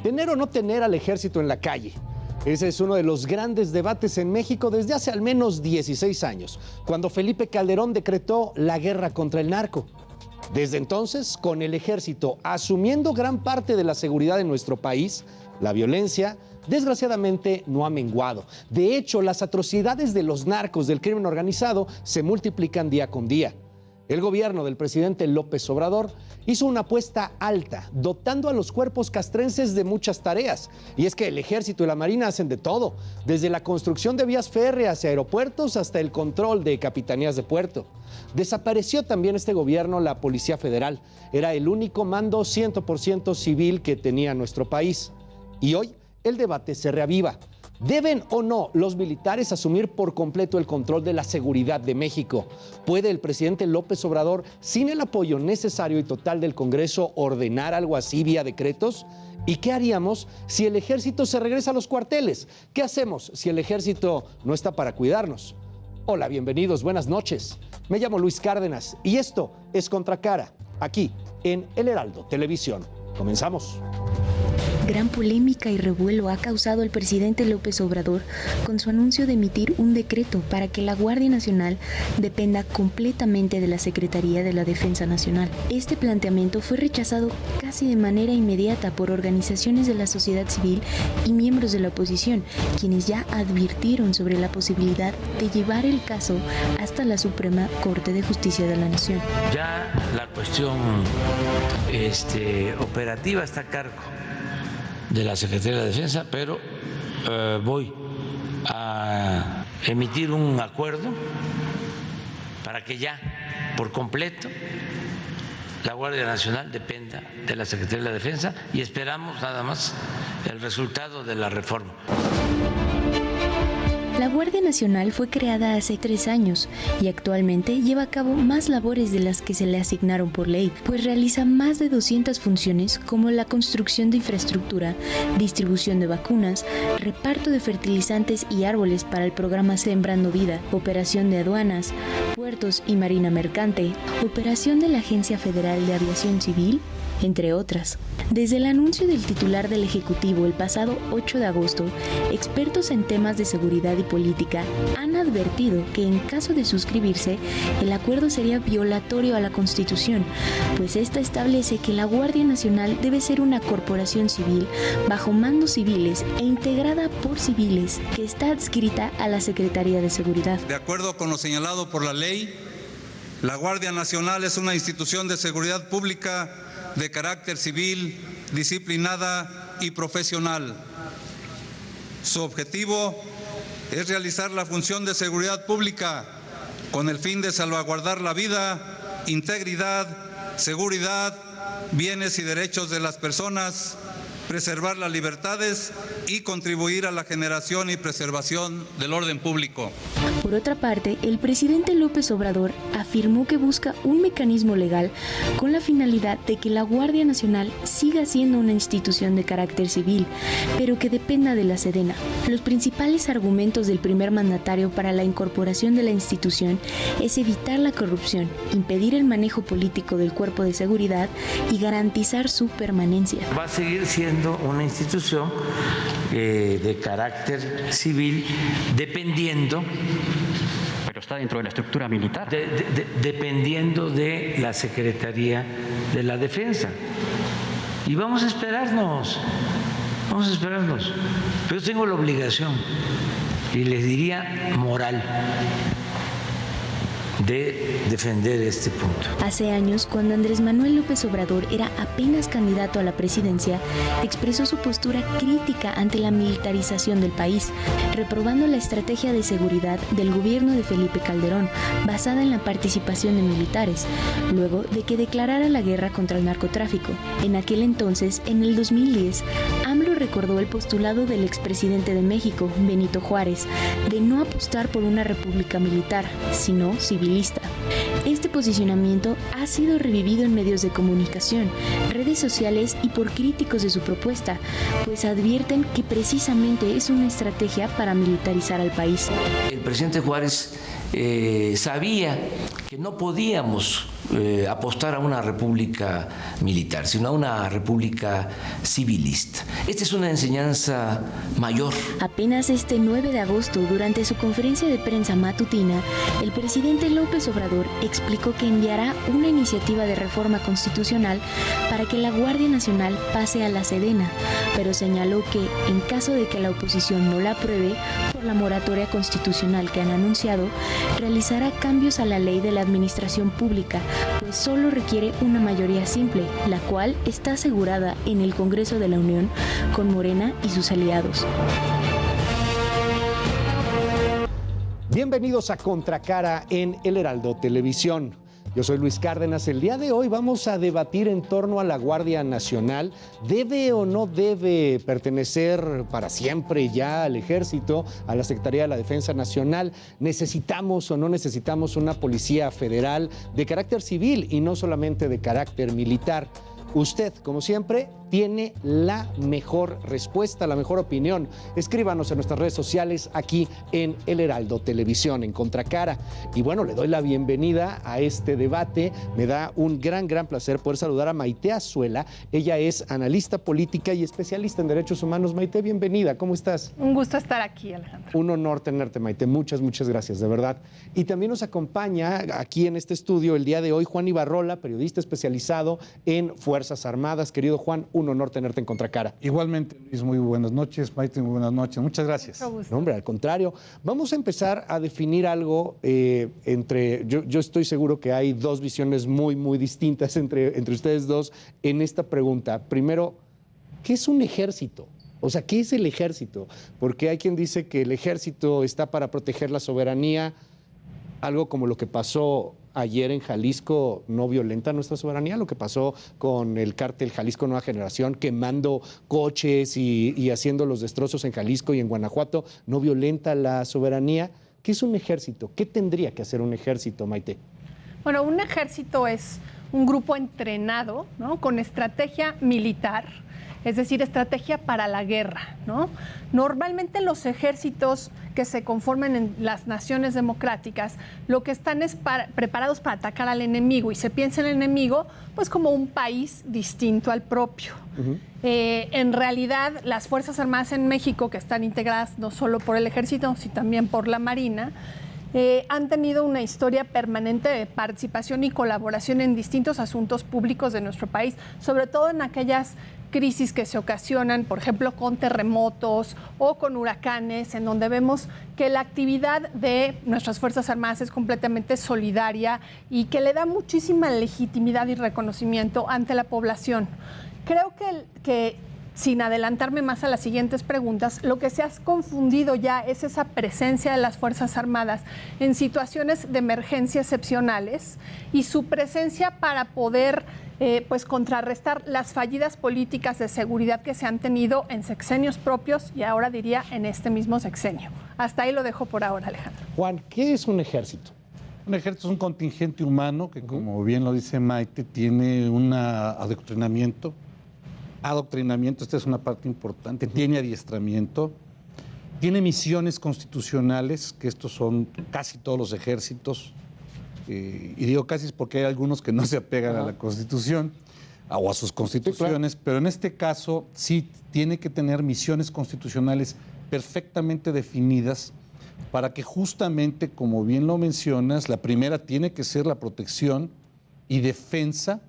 Tener o no tener al ejército en la calle. Ese es uno de los grandes debates en México desde hace al menos 16 años, cuando Felipe Calderón decretó la guerra contra el narco. Desde entonces, con el ejército asumiendo gran parte de la seguridad de nuestro país, la violencia, desgraciadamente, no ha menguado. De hecho, las atrocidades de los narcos, del crimen organizado, se multiplican día con día. El gobierno del presidente López Obrador hizo una apuesta alta, dotando a los cuerpos castrenses de muchas tareas. Y es que el ejército y la marina hacen de todo, desde la construcción de vías férreas y aeropuertos hasta el control de capitanías de puerto. Desapareció también este gobierno la Policía Federal. Era el único mando 100% civil que tenía nuestro país. Y hoy el debate se reaviva. ¿Deben o no los militares asumir por completo el control de la seguridad de México? ¿Puede el presidente López Obrador, sin el apoyo necesario y total del Congreso, ordenar algo así vía decretos? ¿Y qué haríamos si el ejército se regresa a los cuarteles? ¿Qué hacemos si el ejército no está para cuidarnos? Hola, bienvenidos, buenas noches. Me llamo Luis Cárdenas y esto es Contracara, aquí en El Heraldo Televisión. Comenzamos. Gran polémica y revuelo ha causado el presidente López Obrador con su anuncio de emitir un decreto para que la Guardia Nacional dependa completamente de la Secretaría de la Defensa Nacional. Este planteamiento fue rechazado casi de manera inmediata por organizaciones de la sociedad civil y miembros de la oposición, quienes ya advirtieron sobre la posibilidad de llevar el caso hasta la Suprema Corte de Justicia de la Nación. Ya la cuestión operativa está a cargo de la Secretaría de la Defensa, pero voy a emitir un acuerdo para que ya por completo la Guardia Nacional dependa de la Secretaría de la Defensa y esperamos nada más el resultado de la reforma. La Guardia Nacional fue creada hace 3 años y actualmente lleva a cabo más labores de las que se le asignaron por ley, pues realiza más de 200 funciones como la construcción de infraestructura, distribución de vacunas, reparto de fertilizantes y árboles para el programa Sembrando Vida, operación de aduanas, puertos y marina mercante, operación de la Agencia Federal de Aviación Civil, entre otras. Desde el anuncio del titular del Ejecutivo el pasado 8 de agosto, expertos en temas de seguridad y política han advertido que en caso de suscribirse, el acuerdo sería violatorio a la Constitución, pues esta establece que la Guardia Nacional debe ser una corporación civil bajo mandos civiles e integrada por civiles que está adscrita a la Secretaría de Seguridad. De acuerdo con lo señalado por la ley, la Guardia Nacional es una institución de seguridad pública de carácter civil, disciplinada y profesional. Su objetivo es realizar la función de seguridad pública con el fin de salvaguardar la vida, integridad, seguridad, bienes y derechos de las personas, preservar las libertades y contribuir a la generación y preservación del orden público. Por otra parte, el presidente López Obrador afirmó que busca un mecanismo legal con la finalidad de que la Guardia Nacional siga siendo una institución de carácter civil, pero que dependa de la Sedena. Los principales argumentos del primer mandatario para la incorporación de la institución es evitar la corrupción, impedir el manejo político del cuerpo de seguridad y garantizar su permanencia. Va a seguir siendo una institución de carácter civil, dependiendo, pero está dentro de la estructura militar, dependiendo de la Secretaría de la Defensa. Y vamos a esperarnos, pero yo tengo la obligación, y les diría moral, de defender este punto. Hace años, cuando Andrés Manuel López Obrador era apenas candidato a la presidencia, expresó su postura crítica ante la militarización del país, reprobando la estrategia de seguridad del gobierno de Felipe Calderón, basada en la participación de militares, luego de que declarara la guerra contra el narcotráfico. En aquel entonces, en el 2010, AMLO recordó el postulado del expresidente de México, Benito Juárez, de no apostar por una república militar, sino civilista. Este posicionamiento ha sido revivido en medios de comunicación, redes sociales y por críticos de su propuesta, pues advierten que precisamente es una estrategia para militarizar al país. El presidente Juárez sabía que no podíamos apostar a una república militar, sino a una república civilista. Esta es una enseñanza mayor. Apenas este 9 de agosto, durante su conferencia de prensa matutina, el presidente López Obrador explicó que enviará una iniciativa de reforma constitucional para que la Guardia Nacional pase a la Sedena, pero señaló que, en caso de que la oposición no la apruebe, por la moratoria constitucional que han anunciado, realizará cambios a la ley de la administración pública, pues solo requiere una mayoría simple, la cual está asegurada en el Congreso de la Unión con Morena y sus aliados. Bienvenidos a Contracara en El Heraldo Televisión. Yo soy Luis Cárdenas. El día de hoy vamos a debatir en torno a la Guardia Nacional. ¿Debe o no debe pertenecer para siempre ya al Ejército, a la Secretaría de la Defensa Nacional? ¿Necesitamos o no necesitamos una policía federal de carácter civil y no solamente de carácter militar? Usted, como siempre, tiene la mejor respuesta, la mejor opinión. Escríbanos en nuestras redes sociales aquí en El Heraldo Televisión, en Contracara. Y bueno, le doy la bienvenida a este debate. Me da un gran placer poder saludar a Maite Azuela. Ella es analista política y especialista en derechos humanos. Maite, bienvenida. ¿Cómo estás? Un gusto estar aquí, Alejandro. Un honor tenerte, Maite. Muchas gracias, de verdad. Y también nos acompaña aquí en este estudio el día de hoy Juan Ibarrola, periodista especializado en Fuerzas Armadas. Querido Juan, un honor tenerte en Contracara. Igualmente, Luis, muy buenas noches. Maite, muy buenas noches. Muchas gracias. No, hombre, al contrario. Vamos a empezar a definir algo entre... Yo estoy seguro que hay dos visiones muy distintas entre ustedes dos en esta pregunta. Primero, ¿qué es un ejército? O sea, ¿qué es el ejército? Porque hay quien dice que el ejército está para proteger la soberanía, algo como lo que pasó ayer en Jalisco no violenta nuestra soberanía, lo que pasó con el cártel Jalisco Nueva Generación, quemando coches y haciendo los destrozos en Jalisco y en Guanajuato, no violenta la soberanía. ¿Qué es un ejército? ¿Qué tendría que hacer un ejército, Maite? Bueno, un ejército es un grupo entrenado, ¿no?, con estrategia militar, es decir, estrategia para la guerra, ¿no? Normalmente los ejércitos que se conforman en las naciones democráticas, lo que están es preparados para atacar al enemigo, y se piensa en el enemigo pues como un país distinto al propio. En realidad, las Fuerzas Armadas en México, que están integradas no solo por el ejército, sino también por la Marina, han tenido una historia permanente de participación y colaboración en distintos asuntos públicos de nuestro país, sobre todo en aquellas crisis que se ocasionan, por ejemplo, con terremotos o con huracanes, en donde vemos que la actividad de nuestras Fuerzas Armadas es completamente solidaria y que le da muchísima legitimidad y reconocimiento ante la población. Creo que sin adelantarme más a las siguientes preguntas, lo que se ha confundido ya es esa presencia de las Fuerzas Armadas en situaciones de emergencia excepcionales y su presencia para poder pues contrarrestar las fallidas políticas de seguridad que se han tenido en sexenios propios y ahora diría en este mismo sexenio. Hasta ahí lo dejo por ahora, Alejandro. Juan, ¿qué es un ejército? Un ejército es un contingente humano que, como bien lo dice Maite, tiene un adoctrinamiento. Esta es una parte importante, tiene adiestramiento, tiene misiones constitucionales, que estos son casi todos los ejércitos, y digo casi es porque hay algunos que no se apegan a la Constitución o a sus constituciones, sí, claro. Pero en este caso sí tiene que tener misiones constitucionales perfectamente definidas para que justamente, como bien lo mencionas, la primera tiene que ser la protección y defensa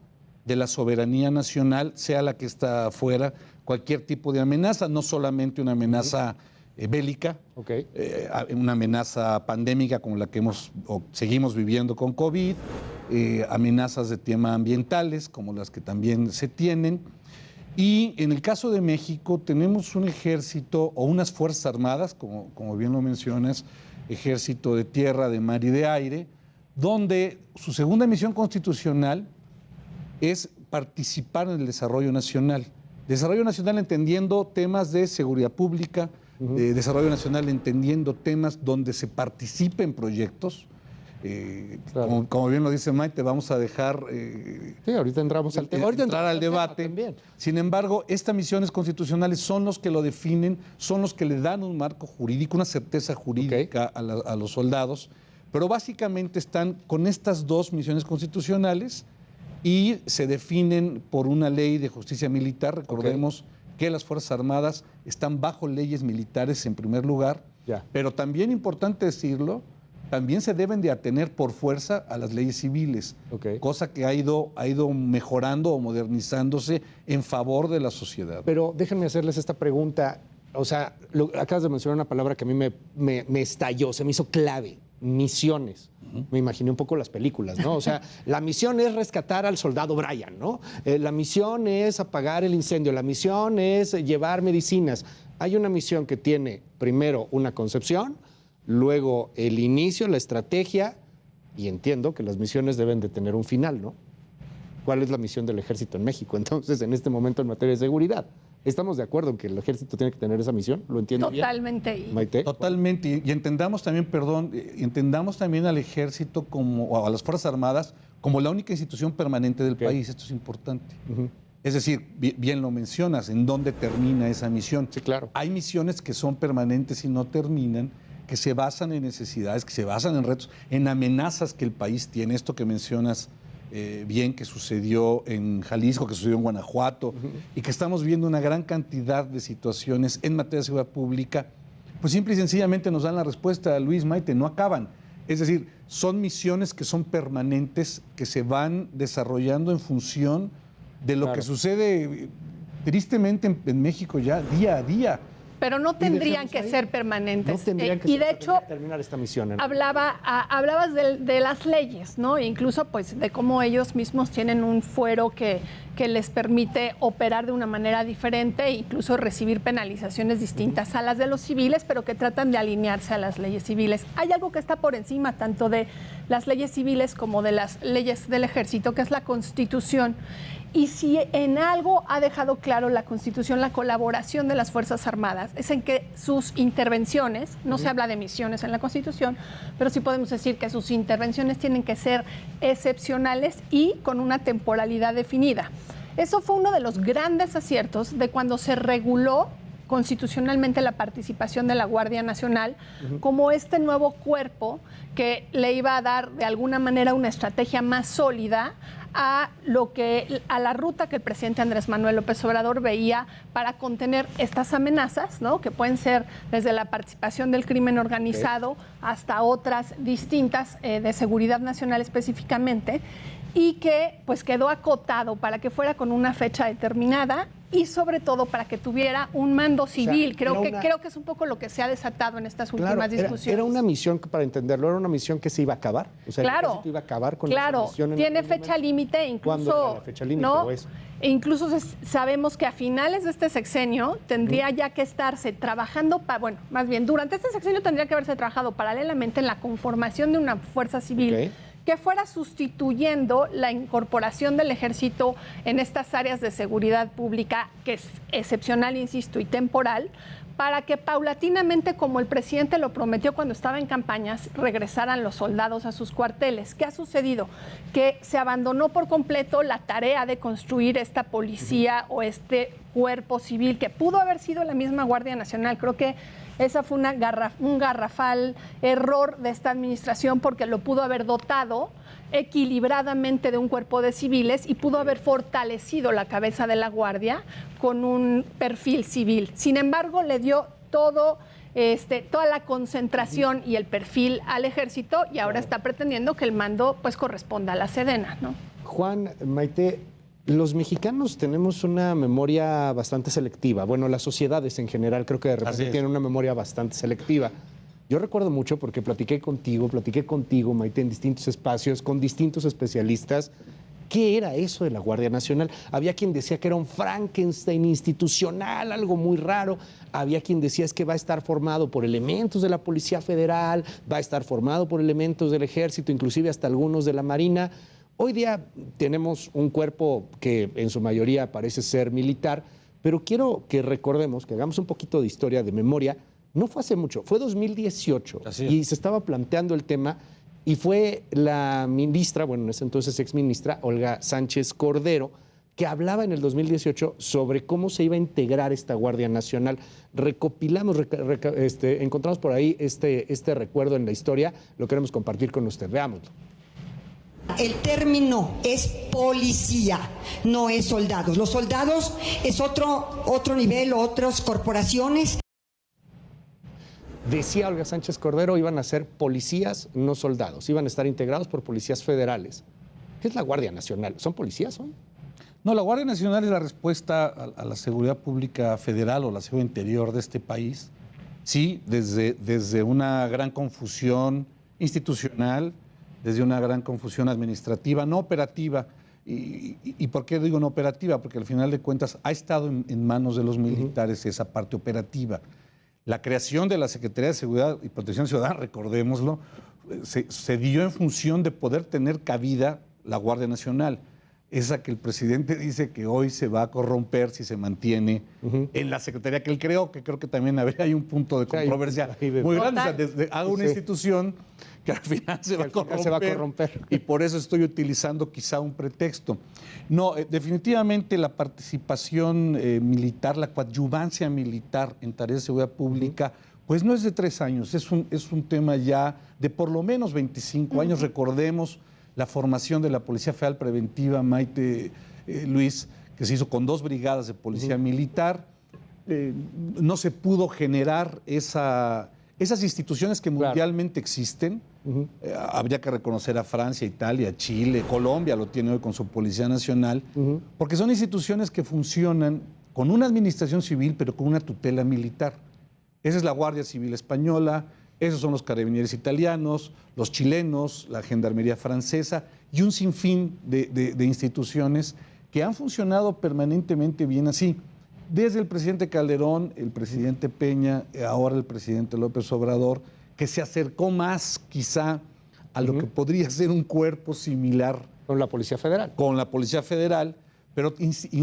de la soberanía nacional, sea la que está afuera, cualquier tipo de amenaza, no solamente una amenaza bélica, una amenaza pandémica como la que seguimos viviendo con COVID, amenazas de tema ambientales como las que también se tienen. Y en el caso de México tenemos un ejército o unas Fuerzas Armadas, como bien lo mencionas, ejército de tierra, de mar y de aire, donde su segunda misión constitucional es participar en el desarrollo nacional. Desarrollo nacional entendiendo temas de seguridad pública, desarrollo nacional entendiendo temas donde se participe en proyectos. Claro. Como bien lo dice Maite, vamos a dejar Sí, ahorita entramos al tema. Ahorita entrar al entramos debate. también. Sin embargo, estas misiones constitucionales son los que lo definen, son los que le dan un marco jurídico, una certeza jurídica a los soldados, pero básicamente están con estas dos misiones constitucionales y se definen por una ley de justicia militar. Recordemos que las Fuerzas Armadas están bajo leyes militares en primer lugar, pero también importante decirlo, también se deben de atener por fuerza a las leyes civiles, cosa que ha ido mejorando o modernizándose en favor de la sociedad. Pero déjenme hacerles esta pregunta. O sea, acabas de mencionar una palabra que a mí me estalló, se me hizo clave: misiones. Me imaginé un poco las películas, ¿no? O sea, la misión es rescatar al soldado Brian, ¿no? La misión es apagar el incendio, la misión es llevar medicinas. Hay una misión que tiene primero una concepción, luego el inicio, la estrategia, y entiendo que las misiones deben de tener un final, ¿no? ¿Cuál es la misión del ejército en México entonces en este momento en materia de seguridad? ¿Estamos de acuerdo en que el ejército tiene que tener esa misión? ¿Lo entiendo bien? Totalmente. Maite. Totalmente. Y entendamos también, entendamos también al ejército o a las Fuerzas Armadas como la única institución permanente del país. Esto es importante. Es decir, bien lo mencionas, ¿en dónde termina esa misión? Sí, claro. Hay misiones que son permanentes y no terminan, que se basan en necesidades, que se basan en retos, en amenazas que el país tiene. Esto que mencionas bien, que sucedió en Jalisco, que sucedió en Guanajuato, y que estamos viendo una gran cantidad de situaciones en materia de seguridad pública, pues simple y sencillamente nos dan la respuesta, Luis, Maite, no acaban. Es decir, son misiones que son permanentes, que se van desarrollando en función de lo que sucede tristemente en México ya día a día. Pero no tendrían que ser permanentes. No tendrían que y ser, de hecho, terminar esta misión. hablabas de las leyes, ¿no? E incluso pues de cómo ellos mismos tienen un fuero que les permite operar de una manera diferente e incluso recibir penalizaciones distintas a las de los civiles, pero que tratan de alinearse a las leyes civiles. Hay algo que está por encima tanto de las leyes civiles como de las leyes del ejército, que es la Constitución. Y si en algo ha dejado claro la Constitución la colaboración de las Fuerzas Armadas, es en que sus intervenciones, no se habla de misiones en la Constitución, pero sí podemos decir que sus intervenciones tienen que ser excepcionales y con una temporalidad definida. Eso fue uno de los grandes aciertos de cuando se reguló constitucionalmente la participación de la Guardia Nacional como este nuevo cuerpo que le iba a dar de alguna manera una estrategia más sólida a la ruta que el presidente Andrés Manuel López Obrador veía para contener estas amenazas, ¿no? Que pueden ser desde la participación del crimen organizado hasta otras distintas de seguridad nacional específicamente, y que pues quedó acotado para que fuera con una fecha determinada y sobre todo para que tuviera un mando civil. Creo que es un poco lo que se ha desatado en estas últimas discusiones. Era una misión que, para entenderlo, era una misión que se iba a acabar. O sea, claro, iba a acabar con esa misión. Tiene fecha límite, incluso. ¿Cuándo era la fecha límite? ¿No? E incluso sabemos que a finales de este sexenio tendría ya que estarse trabajando, más bien durante este sexenio tendría que haberse trabajado paralelamente en la conformación de una fuerza civil que fuera sustituyendo la incorporación del ejército en estas áreas de seguridad pública, que es excepcional, insisto, y temporal, para que paulatinamente, como el presidente lo prometió cuando estaba en campañas, regresaran los soldados a sus cuarteles. ¿Qué ha sucedido? Que se abandonó por completo la tarea de construir esta policía o este cuerpo civil, que pudo haber sido la misma Guardia Nacional. Creo que esa fue un garrafal error de esta administración, porque lo pudo haber dotado equilibradamente de un cuerpo de civiles y pudo haber fortalecido la cabeza de la Guardia con un perfil civil. Sin embargo, le dio toda la concentración y el perfil al ejército, y ahora está pretendiendo que el mando pues corresponda a la Sedena, ¿no? Juan, Maite, los mexicanos tenemos una memoria bastante selectiva. Bueno, las sociedades en general creo que de repente tienen una memoria bastante selectiva. Yo recuerdo mucho porque platiqué contigo, Maite, en distintos espacios, con distintos especialistas. ¿Qué era eso de la Guardia Nacional? Había quien decía que era un Frankenstein institucional, algo muy raro. Había quien decía es que va a estar formado por elementos de la Policía Federal, va a estar formado por elementos del Ejército, inclusive hasta algunos de la Marina. Hoy día tenemos un cuerpo que en su mayoría parece ser militar, pero quiero que recordemos, que hagamos un poquito de historia, de memoria. No fue hace mucho, fue 2018 y se estaba planteando el tema y fue la ministra, bueno, en ese entonces exministra, Olga Sánchez Cordero, que hablaba en el 2018 sobre cómo se iba a integrar esta Guardia Nacional. Recopilamos, encontramos por ahí este recuerdo en la historia, lo queremos compartir con usted, veámoslo. El término es policía, no es soldados. Los soldados es otro nivel, otras corporaciones. Decía Olga Sánchez Cordero, iban a ser policías, no soldados, iban a estar integrados por policías federales. ¿Qué es la Guardia Nacional? ¿Son policías hoy? No, la Guardia Nacional es la respuesta a la seguridad pública federal o la seguridad interior de este país. Sí, desde una gran confusión institucional, desde una gran confusión administrativa, no operativa. ¿Y por qué digo no operativa? Porque al final de cuentas ha estado en manos de los militares esa parte operativa. La creación de la Secretaría de Seguridad y Protección Ciudadana, recordémoslo, se dio en función de poder tener cabida la Guardia Nacional. Esa que el presidente dice que hoy se va a corromper si se mantiene en la secretaría que él creó, que creo que también hay un punto de controversia muy grande. O sea, hago una institución que al final se va a corromper y por eso estoy utilizando quizá un pretexto. No, definitivamente la participación militar, la coadyuvancia militar en tareas de seguridad pública, pues no es de 3 años, es un tema ya de por lo menos 25 años. Recordemos la formación de la Policía Federal Preventiva, Maite, Luis, que se hizo con 2 brigadas de policía militar. No se pudo generar esas instituciones que mundialmente existen. Habría que reconocer a Francia, Italia, Chile, Colombia lo tiene hoy con su Policía Nacional, porque son instituciones que funcionan con una administración civil, pero con una tutela militar. Esa es la Guardia Civil Española, esos son los carabineros italianos, los chilenos, la gendarmería francesa y un sinfín de instituciones que han funcionado permanentemente bien así. Desde el presidente Calderón, el presidente Peña, ahora el presidente López Obrador, que se acercó más quizá a lo que podría ser un cuerpo similar. Con la Policía Federal. Con la Policía Federal, pero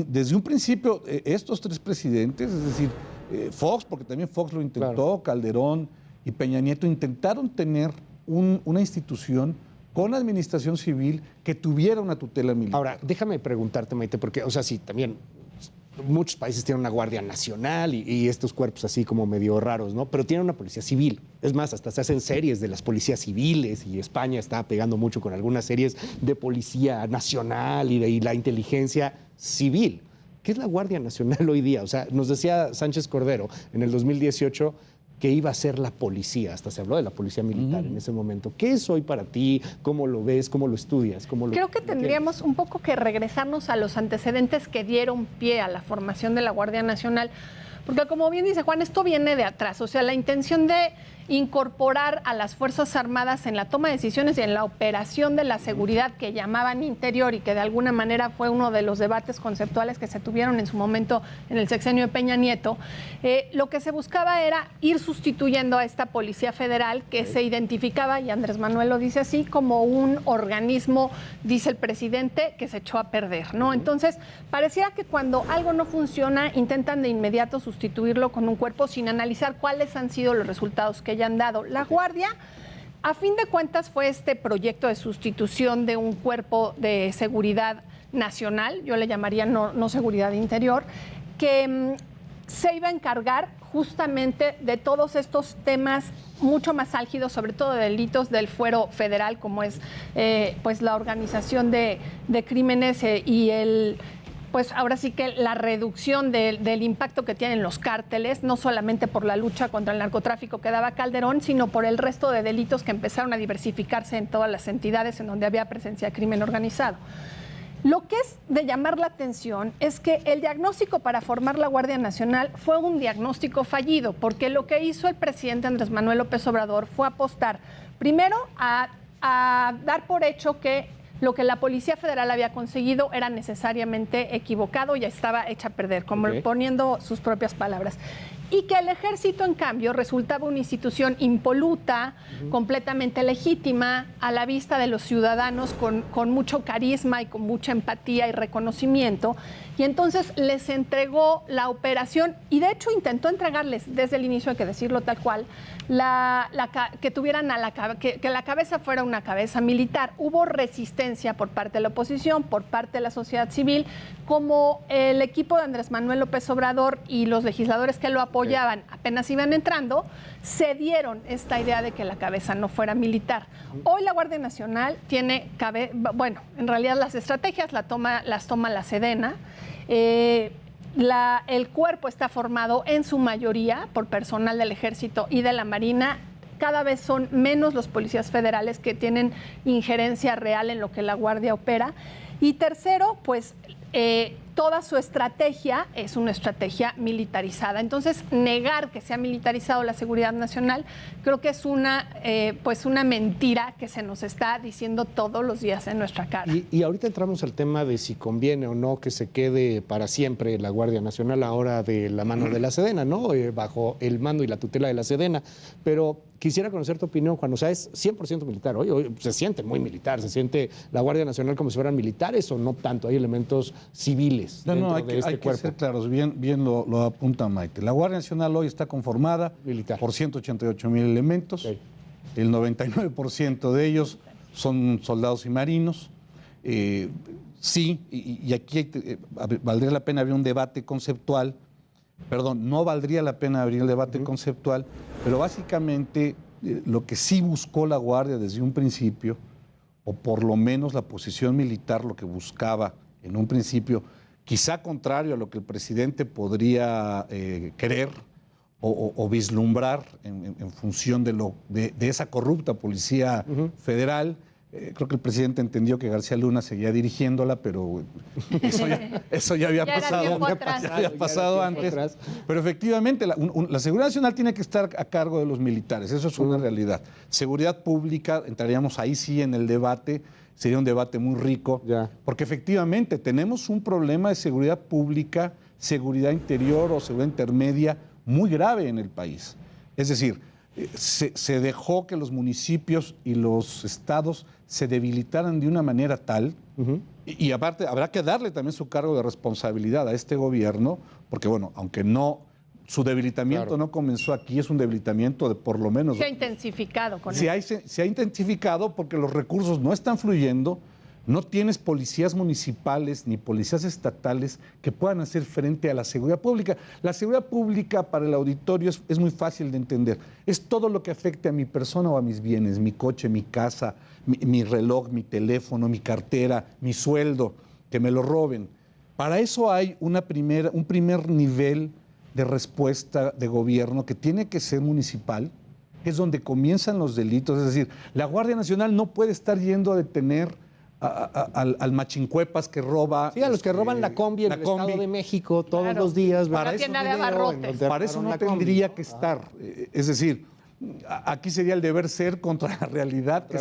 desde un principio estos 3 presidentes, es decir, Fox, porque también Fox lo intentó, claro, Calderón y Peña Nieto, intentaron tener una institución con administración civil que tuviera una tutela militar. Ahora, déjame preguntarte, Maite, porque, o sea, sí, también muchos países tienen una Guardia Nacional y estos cuerpos así como medio raros, ¿no? Pero tienen una policía civil. Es más, hasta se hacen series de las policías civiles y España está pegando mucho con algunas series de policía nacional y la inteligencia civil. ¿Qué es la Guardia Nacional hoy día? O sea, nos decía Sánchez Cordero en el 2018 que iba a ser la policía, hasta se habló de la policía militar en ese momento. ¿Qué es hoy para ti? ¿Cómo lo ves? ¿Cómo lo estudias? Creo que tendríamos un poco que regresarnos a los antecedentes que dieron pie a la formación de la Guardia Nacional, porque como bien dice Juan, esto viene de atrás, o sea, la intención de incorporar a las Fuerzas Armadas en la toma de decisiones y en la operación de la seguridad que llamaban interior y que de alguna manera fue uno de los debates conceptuales que se tuvieron en su momento en el sexenio de Peña Nieto, lo que se buscaba era ir sustituyendo a esta Policía Federal que se identificaba, y Andrés Manuel lo dice así, como un organismo, dice el presidente, que se echó a perder, ¿no? Entonces, pareciera que cuando algo no funciona, intentan de inmediato sustituirlo con un cuerpo sin analizar cuáles han sido los resultados que han dado. La Guardia, a fin de cuentas, fue este proyecto de sustitución de un cuerpo de seguridad nacional, yo le llamaría no seguridad interior, que se iba a encargar justamente de todos estos temas mucho más álgidos, sobre todo de delitos del fuero federal, como es pues la organización de crímenes y pues ahora sí que la reducción del impacto que tienen los cárteles, no solamente por la lucha contra el narcotráfico que daba Calderón, sino por el resto de delitos que empezaron a diversificarse en todas las entidades en donde había presencia de crimen organizado. Lo que es de llamar la atención es que el diagnóstico para formar la Guardia Nacional fue un diagnóstico fallido, porque lo que hizo el presidente Andrés Manuel López Obrador fue apostar primero a dar por hecho que lo que la Policía Federal había conseguido era necesariamente equivocado y ya estaba hecha a perder, como poniendo sus propias palabras. y que el ejército, en cambio, resultaba una institución impoluta, completamente legítima, a la vista de los ciudadanos, con mucho carisma y con mucha empatía y reconocimiento. Y entonces les entregó la operación, y de hecho intentó entregarles desde el inicio, hay que decirlo tal cual, que tuvieran que la cabeza fuera una cabeza militar. Hubo resistencia por parte de la oposición, por parte de la sociedad civil, como el equipo de Andrés Manuel López Obrador y los legisladores que lo apoyaban apenas iban entrando, cedieron esta idea de que la cabeza no fuera militar. Hoy la Guardia Nacional tiene bueno, en realidad las estrategias las toma la Sedena. El cuerpo está formado en su mayoría por personal del Ejército y de la Marina. Cada vez son menos los policías federales que tienen injerencia real en lo que la Guardia opera. Y tercero, pues toda su estrategia es una estrategia militarizada. Entonces, negar que se ha militarizado la seguridad nacional creo que es una mentira que se nos está diciendo todos los días en nuestra cara. Y ahorita entramos al tema de si conviene o no que se quede para siempre la Guardia Nacional ahora de la mano de la Sedena, ¿no? Bajo el mando y la tutela de la Sedena. Pero quisiera conocer tu opinión, Juan. O sea, es 100% militar. Hoy se siente muy militar. ¿Se siente la Guardia Nacional como si fueran militares o no tanto? Hay elementos civiles. No, hay que ser claros, bien lo apunta Maite. La Guardia Nacional hoy está conformada por 188,000 elementos, el 99% de ellos son soldados y marinos. Sí, y aquí valdría la pena abrir un debate conceptual, no valdría la pena abrir el debate conceptual, pero básicamente lo que sí buscó la Guardia desde un principio, o por lo menos la posición militar lo que buscaba en un principio, quizá contrario a lo que el presidente podría querer o vislumbrar en función de esa corrupta policía federal. Creo que el presidente entendió que García Luna seguía dirigiéndola, pero eso ya había pasado antes. Pero efectivamente, la seguridad nacional tiene que estar a cargo de los militares, eso es una realidad. Seguridad pública, entraríamos ahí sí en el debate, sería un debate muy rico, porque efectivamente tenemos un problema de seguridad pública, seguridad interior o seguridad intermedia muy grave en el país. Es decir, se dejó que los municipios y los estados se debilitaran de una manera tal, y aparte habrá que darle también su cargo de responsabilidad a este gobierno, porque bueno, aunque su debilitamiento no comenzó aquí, es un debilitamiento de por lo menos... Se ha intensificado con eso. Se ha intensificado porque los recursos no están fluyendo, no tienes policías municipales ni policías estatales que puedan hacer frente a la seguridad pública. La seguridad pública para el auditorio es muy fácil de entender. Es todo lo que afecte a mi persona o a mis bienes, mi coche, mi casa, mi reloj, mi teléfono, mi cartera, mi sueldo, que me lo roben. Para eso hay un primer nivel de respuesta de gobierno que tiene que ser municipal, es donde comienzan los delitos. Es decir, la Guardia Nacional no puede estar yendo a detener al machincuepas que roba. Sí, a los que roban la combi en el Estado de México todos los días. Para eso no tendría que estar. Es decir, aquí sería el deber ser contra la realidad, que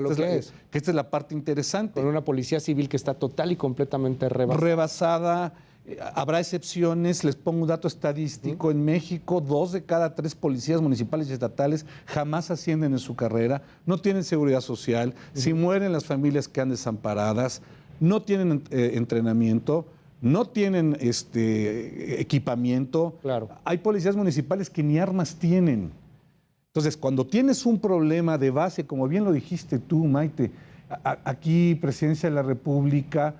esta es la parte interesante. Con una policía civil que está total y completamente rebasada. Habrá excepciones, les pongo un dato estadístico. En México, 2 de cada 3 policías municipales y estatales jamás ascienden en su carrera, no tienen seguridad social, si mueren las familias quedan desamparadas, no tienen entrenamiento, no tienen equipamiento. Hay policías municipales que ni armas tienen. Entonces, cuando tienes un problema de base, como bien lo dijiste tú, Maite, aquí Presidencia de la República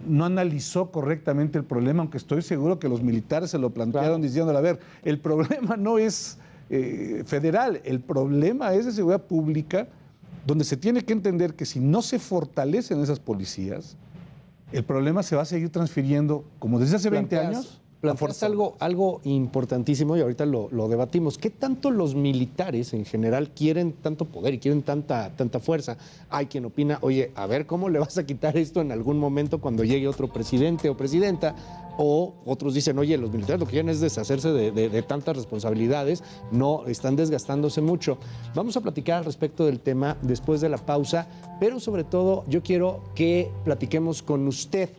no analizó correctamente el problema, aunque estoy seguro que los militares se lo plantearon diciéndole, a ver, el problema no es federal, el problema es de seguridad pública, donde se tiene que entender que si no se fortalecen esas policías, el problema se va a seguir transfiriendo, como desde hace 20 años. Planteas algo importantísimo y ahorita lo debatimos. ¿Qué tanto los militares en general quieren tanto poder y quieren tanta fuerza? Hay quien opina, oye, a ver cómo le vas a quitar esto en algún momento cuando llegue otro presidente o presidenta. O otros dicen, oye, los militares lo que quieren es deshacerse de tantas responsabilidades, no están desgastándose mucho. Vamos a platicar al respecto del tema después de la pausa, pero sobre todo yo quiero que platiquemos con usted,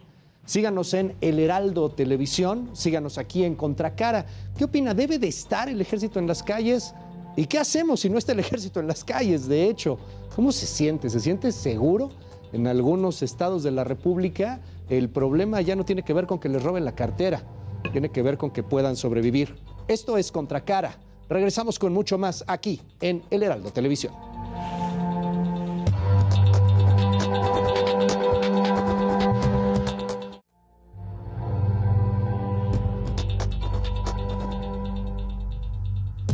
Síganos en El Heraldo Televisión, síganos aquí en Contracara. ¿Qué opina? ¿Debe de estar el ejército en las calles? ¿Y qué hacemos si no está el ejército en las calles? De hecho, ¿cómo se siente? ¿Se siente seguro? En algunos estados de la República, el problema ya no tiene que ver con que les roben la cartera, tiene que ver con que puedan sobrevivir. Esto es Contracara. Regresamos con mucho más aquí en El Heraldo Televisión.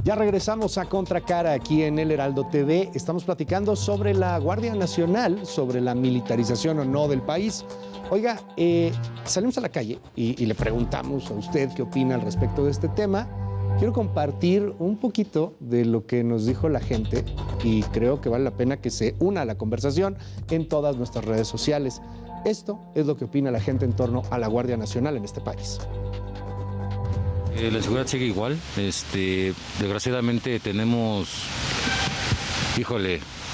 Ya regresamos a Contracara aquí en El Heraldo TV. Estamos platicando sobre la Guardia Nacional, sobre la militarización o no del país. Oiga, salimos a la calle y le preguntamos a usted qué opina al respecto de este tema. Quiero compartir un poquito de lo que nos dijo la gente y creo que vale la pena que se una a la conversación en todas nuestras redes sociales. Esto es lo que opina la gente en torno a la Guardia Nacional en este país. La seguridad sigue igual. Desgraciadamente tenemos,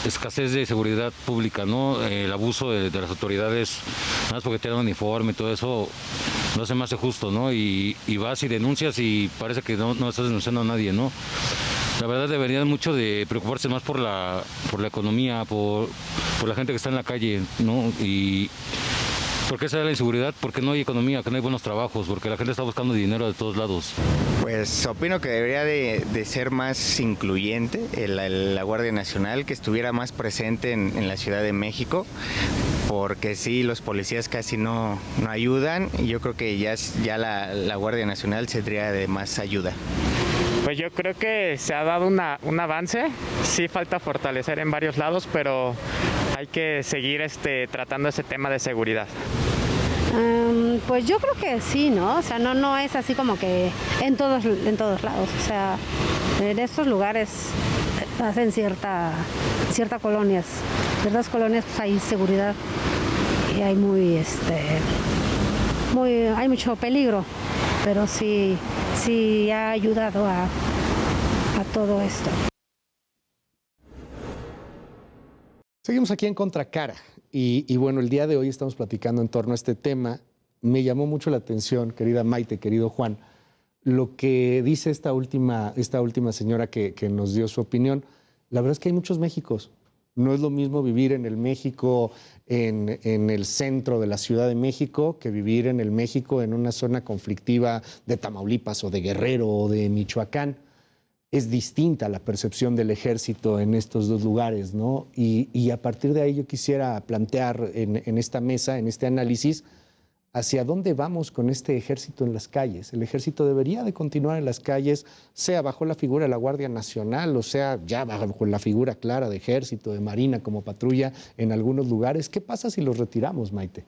escasez de seguridad pública, ¿no? El abuso de las autoridades, nada más porque tienen un uniforme y todo eso, no se me hace justo, ¿no? Y vas y denuncias y parece que no estás denunciando a nadie, ¿no? La verdad deberían mucho de preocuparse más por la economía, por la gente que está en la calle, ¿no? Y ¿por qué se da la inseguridad? Porque no hay economía, que no hay buenos trabajos, porque la gente está buscando dinero de todos lados. Pues opino que debería de ser más incluyente la Guardia Nacional, que estuviera más presente en la Ciudad de México, porque sí, los policías casi no ayudan y yo creo que ya la Guardia Nacional sería de más ayuda. Pues yo creo que se ha dado un avance, sí falta fortalecer en varios lados, pero hay que seguir tratando ese tema de seguridad. Pues yo creo que sí, ¿no? O sea, no es así como que en todos lados. O sea, en estos lugares hacen ciertas colonias pues hay seguridad y hay hay mucho peligro, pero sí ha ayudado a todo esto. Seguimos aquí en Contracara y bueno, el día de hoy estamos platicando en torno a este tema. Me llamó mucho la atención, querida Maite, querido Juan, lo que dice esta última señora que nos dio su opinión. La verdad es que hay muchos Méxicos. No es lo mismo vivir en el México, en el centro de la Ciudad de México, que vivir en el México en una zona conflictiva de Tamaulipas o de Guerrero o de Michoacán. Es distinta la percepción del ejército en estos dos lugares, ¿no? Y a partir de ahí yo quisiera plantear en esta mesa, en este análisis, hacia dónde vamos con este ejército en las calles. El ejército debería de continuar en las calles, sea bajo la figura de la Guardia Nacional, o sea ya bajo la figura clara de ejército, de marina como patrulla en algunos lugares. ¿Qué pasa si los retiramos, Maite?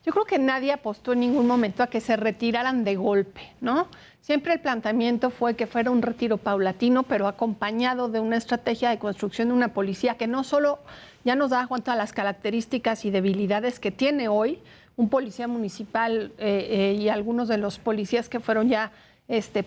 Yo creo que nadie apostó en ningún momento a que se retiraran de golpe, ¿no? Siempre el planteamiento fue que fuera un retiro paulatino, pero acompañado de una estrategia de construcción de una policía que no solo ya nos da cuenta de las características y debilidades que tiene hoy un policía municipal y algunos de los policías que fueron ya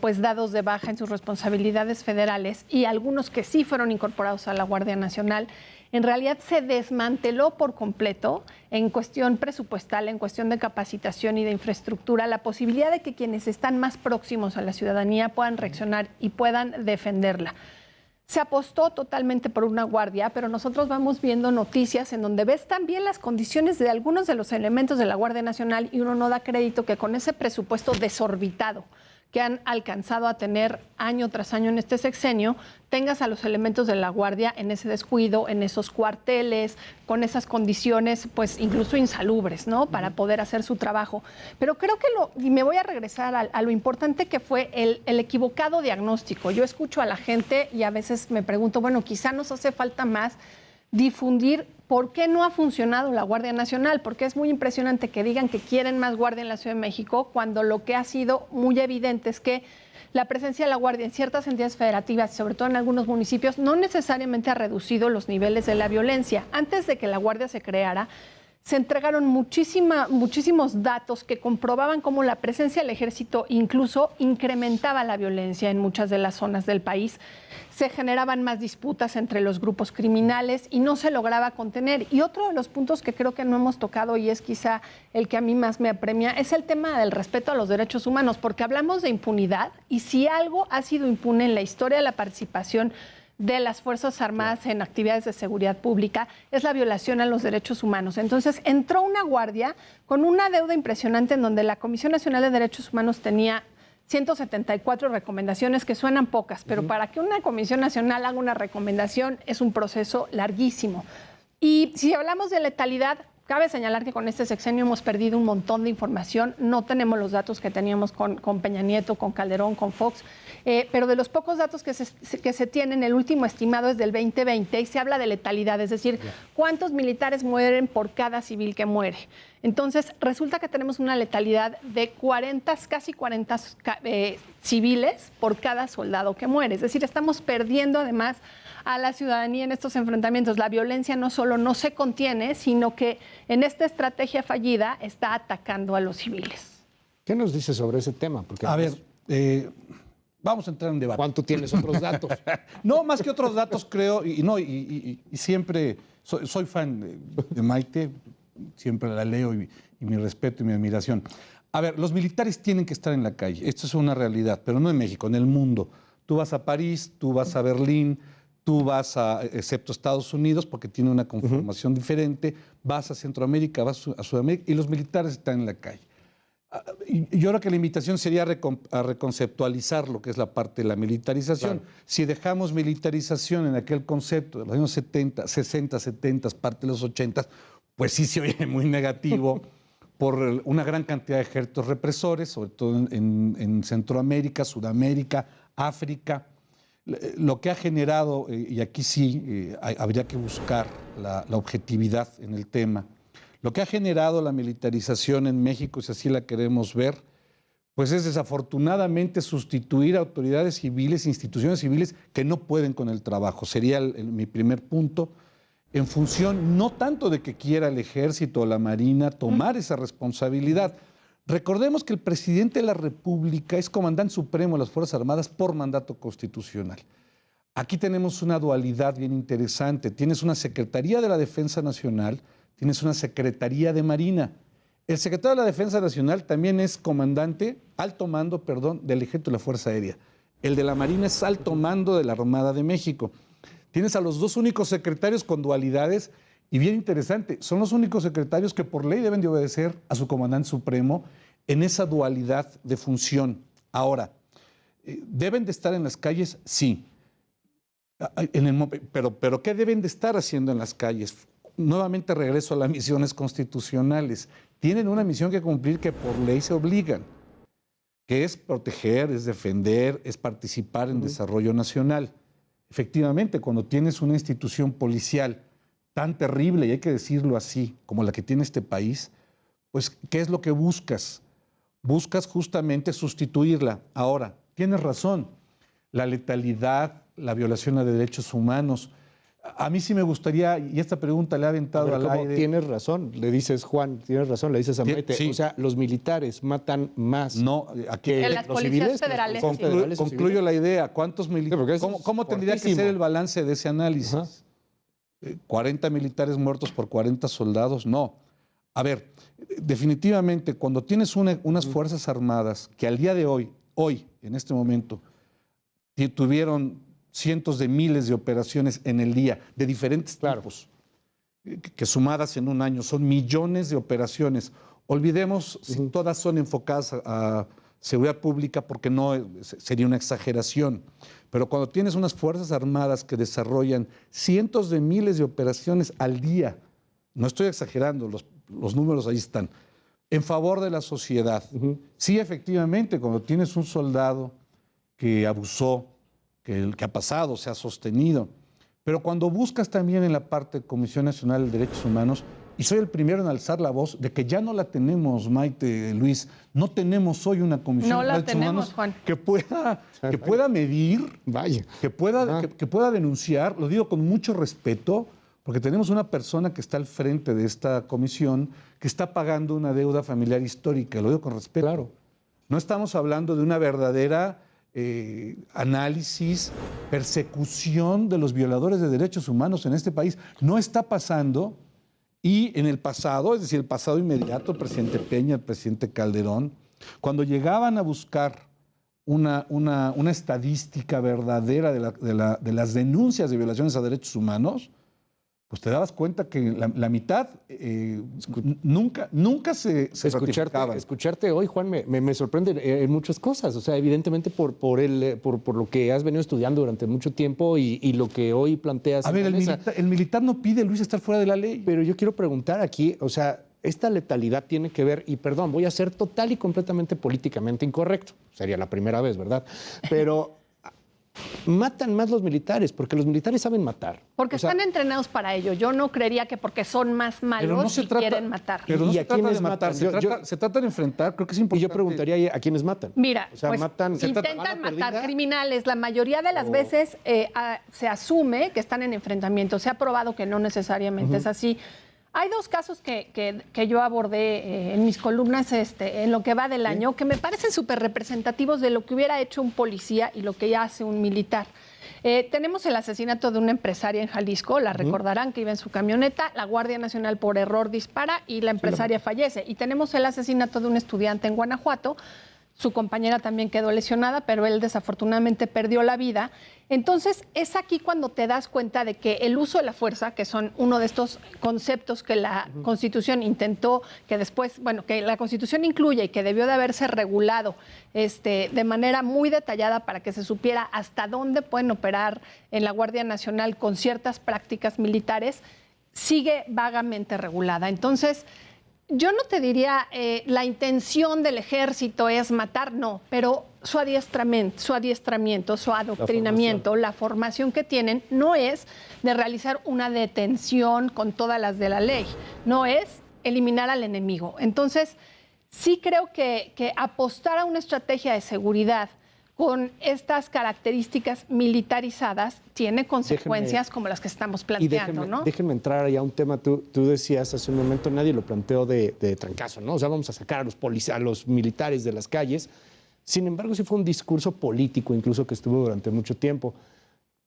pues dados de baja en sus responsabilidades federales y algunos que sí fueron incorporados a la Guardia Nacional. En realidad se desmanteló por completo en cuestión presupuestal, en cuestión de capacitación y de infraestructura, la posibilidad de que quienes están más próximos a la ciudadanía puedan reaccionar y puedan defenderla. Se apostó totalmente por una guardia, pero nosotros vamos viendo noticias en donde ves también las condiciones de algunos de los elementos de la Guardia Nacional y uno no da crédito que con ese presupuesto desorbitado que han alcanzado a tener año tras año en este sexenio, tengas a los elementos de la Guardia en ese descuido, en esos cuarteles, con esas condiciones, pues incluso insalubres, ¿no? Para poder hacer su trabajo. Pero creo que y me voy a regresar a lo importante que fue el equivocado diagnóstico. Yo escucho a la gente y a veces me pregunto, bueno, quizá nos hace falta más difundir por qué no ha funcionado la Guardia Nacional, porque es muy impresionante que digan que quieren más guardia en la Ciudad de México, cuando lo que ha sido muy evidente es que la presencia de la Guardia en ciertas entidades federativas, sobre todo en algunos municipios, no necesariamente ha reducido los niveles de la violencia. Antes de que la Guardia se creara, se entregaron muchísimos datos que comprobaban cómo la presencia del ejército incluso incrementaba la violencia en muchas de las zonas del país. Se generaban más disputas entre los grupos criminales y no se lograba contener. Y otro de los puntos que creo que no hemos tocado, y es quizá el que a mí más me apremia, es el tema del respeto a los derechos humanos, porque hablamos de impunidad y si algo ha sido impune en la historia de la participación de las Fuerzas Armadas en actividades de seguridad pública es la violación a los derechos humanos. Entonces entró una guardia con una deuda impresionante en donde la Comisión Nacional de Derechos Humanos tenía 174 recomendaciones, que suenan pocas, pero para que una Comisión Nacional haga una recomendación es un proceso larguísimo. Y si hablamos de letalidad, cabe señalar que con este sexenio hemos perdido un montón de información. No tenemos los datos que teníamos con Peña Nieto, con Calderón, con Fox, pero de los pocos datos que se tienen, el último estimado es del 2020 y se habla de letalidad, es decir, cuántos militares mueren por cada civil que muere. Entonces, resulta que tenemos una letalidad de casi 40 civiles por cada soldado que muere. Es decir, estamos perdiendo además a la ciudadanía en estos enfrentamientos. La violencia no solo no se contiene, sino que en esta estrategia fallida está atacando a los civiles. ¿Qué nos dice sobre ese tema? Porque a ver, vamos a entrar en debate. ¿Cuánto tienes otros datos? No, más que otros datos creo, y siempre soy fan de Maite, siempre la leo y mi respeto y mi admiración. A ver, los militares tienen que estar en la calle, esto es una realidad, pero no en México, en el mundo. Tú vas a París, tú vas a Berlín, tú vas excepto Estados Unidos, porque tiene una conformación diferente, vas a Centroamérica, vas a Sudamérica, y los militares están en la calle. Yo creo que la invitación sería a reconceptualizar lo que es la parte de la militarización. Claro. Si dejamos militarización en aquel concepto de los años 70, 60, 70, parte de los 80, pues sí se oye muy negativo por una gran cantidad de ejércitos represores, sobre todo en Centroamérica, Sudamérica, África. Lo que ha generado, y aquí sí habría que buscar la objetividad en el tema, lo que ha generado la militarización en México, si así la queremos ver, pues es desafortunadamente sustituir a autoridades civiles, instituciones civiles que no pueden con el trabajo. Sería mi primer punto, en función no tanto de que quiera el ejército o la marina tomar esa responsabilidad. Recordemos que el presidente de la República es comandante supremo de las Fuerzas Armadas por mandato constitucional. Aquí tenemos una dualidad bien interesante. Tienes una Secretaría de la Defensa Nacional, tienes una Secretaría de Marina. El secretario de la Defensa Nacional también es comandante, alto mando, perdón, del Ejército de la Fuerza Aérea. El de la Marina es alto mando de la Armada de México. Tienes a los dos únicos secretarios con dualidades y bien interesante, son los únicos secretarios que por ley deben de obedecer a su comandante supremo en esa dualidad de función. Ahora, ¿deben de estar en las calles? Sí. Pero ¿qué deben de estar haciendo en las calles? Nuevamente regreso a las misiones constitucionales. Tienen una misión que cumplir que por ley se obligan, que es proteger, es defender, es participar en desarrollo nacional. Efectivamente, cuando tienes una institución policial tan terrible, y hay que decirlo así, como la que tiene este país, pues, ¿qué es lo que buscas? Buscas justamente sustituirla. Ahora, tienes razón, la letalidad, la violación a derechos humanos. A mí sí me gustaría, y esta pregunta le ha aventado al aire. Tienes razón, le dices, Juan, tienes razón, le dices a Maite. Sí. O sea, los militares matan más. No, aquí en las policías federales. Concluyo la idea. ¿Cuántos militares? ¿Cómo tendría que ser el balance de ese análisis? Ajá. 40 militares muertos por 40 soldados, no. A ver, definitivamente, cuando tienes unas Fuerzas Armadas que al día de hoy, en este momento, tuvieron cientos de miles de operaciones en el día, de diferentes tipos, que sumadas en un año son millones de operaciones. Olvidemos si todas son enfocadas a seguridad pública, porque no sería una exageración. Pero cuando tienes unas Fuerzas Armadas que desarrollan cientos de miles de operaciones al día, no estoy exagerando, los números ahí están, en favor de la sociedad. Sí, efectivamente, cuando tienes un soldado que abusó, que ha pasado, se ha sostenido, pero cuando buscas también en la parte de Comisión Nacional de Derechos Humanos, y soy el primero en alzar la voz de que ya no la tenemos, Maite, Luis, no tenemos hoy una Comisión de Derechos Humanos que pueda medir, que pueda denunciar, lo digo con mucho respeto, Porque tenemos una persona que está al frente de esta comisión que está pagando una deuda familiar histórica, lo digo con respeto. Claro. No estamos hablando de una verdadera análisis, persecución de los violadores de derechos humanos en este país. No está pasando. Y en el pasado, es decir, el pasado inmediato, el presidente Peña, el presidente Calderón, cuando llegaban a buscar una estadística verdadera de las denuncias de violaciones a derechos humanos, pues te dabas cuenta que la mitad nunca se ratificaban. Escucharte hoy, Juan, me sorprende en muchas cosas. O sea, evidentemente por lo que has venido estudiando durante mucho tiempo y lo que hoy planteas. A ver, el militar no pide, Luis, estar fuera de la ley. Pero yo quiero preguntar aquí, o sea, esta letalidad tiene que ver, y perdón, voy a ser total y completamente políticamente incorrecto. Sería la primera vez, ¿verdad? Pero matan más los militares, porque los militares saben matar. Porque están entrenados para ello. Yo no creería que porque son más malos quieren matar. Pero no se trata de matar, se trata de enfrentar, creo que es importante. Y yo preguntaría a quiénes matan. Mira, o sea, pues, intentan matar criminales. La mayoría de las veces se asume que están en enfrentamiento. Se ha probado que no necesariamente es así. Hay dos casos que yo abordé en mis columnas en lo que va del año, que me parecen súper representativos de lo que hubiera hecho un policía y lo que ya hace un militar. Tenemos el asesinato de una empresaria en Jalisco, la recordarán, que iba en su camioneta, la Guardia Nacional por error dispara y la empresaria fallece. Y tenemos el asesinato de un estudiante en Guanajuato. Su compañera también quedó lesionada, pero él desafortunadamente perdió la vida. Entonces, es aquí cuando te das cuenta de que el uso de la fuerza, que son uno de estos conceptos que la Constitución intentó, que después, bueno, que la Constitución incluye y que debió de haberse regulado de manera muy detallada para que se supiera hasta dónde pueden operar en la Guardia Nacional con ciertas prácticas militares, sigue vagamente regulada. Entonces, yo no te diría la intención del ejército es matar, no, pero su adiestramiento, su adoctrinamiento, la formación que tienen no es de realizar una detención con todas las de la ley, no es eliminar al enemigo. Entonces, sí creo que apostar a una estrategia de seguridad con estas características militarizadas tiene consecuencias como las que estamos planteando, ¿no? Déjenme entrar ahí a un tema. Tú decías hace un momento, nadie lo planteó de trancazo, ¿no? O sea, vamos a sacar a los militares de las calles. Sin embargo, sí fue un discurso político, incluso, que estuvo durante mucho tiempo.